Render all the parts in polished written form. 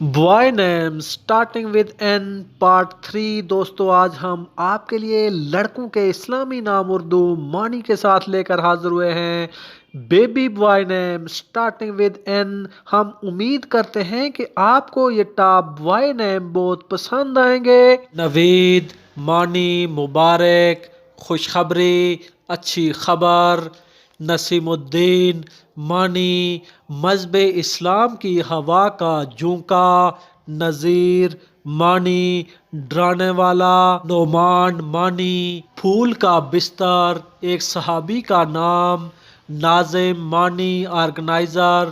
Boy name starting with N part 3 دوستو آج ہم آپ کے لیے لڑکوں کے اسلامی نام اردو معنی کے ساتھ لے کر حاضر ہوئے ہیں۔ Baby boy name starting with N, ہم امید کرتے ہیں کہ آپ کو یہ ٹاپ بوائے نیم بہت پسند آئیں گے۔ نوید معنی مبارک، خوشخبری، اچھی خبر۔ نسیم الدین معنی مذہب اسلام کی ہوا کا جھونکا۔ نذیر معنی ڈرانے والا۔ نعمان معنی پھول کا بستر، ایک صحابی کا نام۔ ناظم معنی آرگنائزر،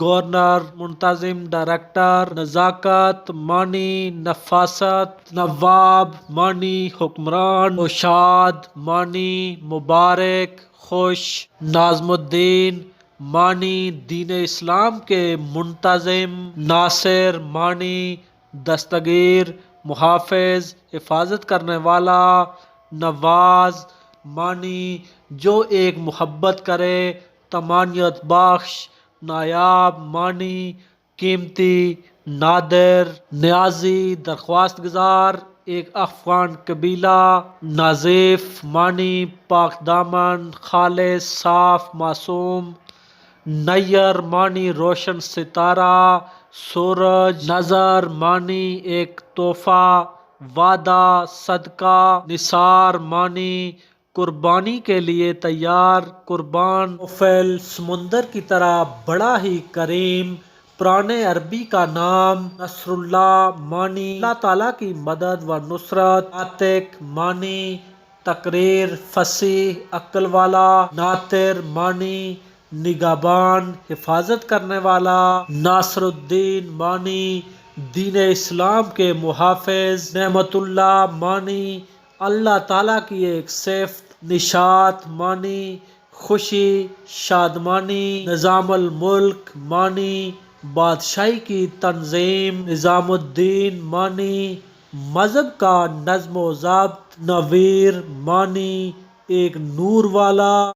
گورنر، منتظم، ڈائریکٹر۔ نزاکت معنی نفاست۔ نواب معنی حکمران۔ نوشاد معنی مبارک، خوش۔ ناظم الدین معنی دین اسلام کے منتظم۔ ناصر معنی دستگیر، محافظ، حفاظت کرنے والا۔ نواز معنی جو ایک محبت کرے، طمانینت بخش۔ نایاب معنی قیمتی، نادر۔ نیازی درخواست گزار، ایک افغان قبیلہ۔ ناظیف معنی پاک دامن، خالص، صاف، معصوم۔ نیر معنی روشن ستارہ، سورج۔ نذر معنی ایک تحفہ، وعدہ، صدقہ۔ نثار معنی قربانی کے لیے تیار، قربان۔ نوفل سمندر کی طرح بڑا ہی کریم، پرانے عربی کا نام۔ نصر اللہ معنی اللہ تعالیٰ کی مدد و نصرت۔ ناطق معنی تقریر، فصیح، عقل والا۔ ناطر معنی نگہبان، حفاظت کرنے والا۔ ناصر الدین معنی دین اسلام کے محافظ۔ نعمت اللہ معنی اللہ تعالیٰ کی ایک صفت۔ نشاط معنی خوشی، شادمانی۔ نظام الملک معنی بادشاہی کی تنظیم۔ نظام الدین معنی مذہب کا نظم و ضبط۔ نویر معنی ایک نور والا۔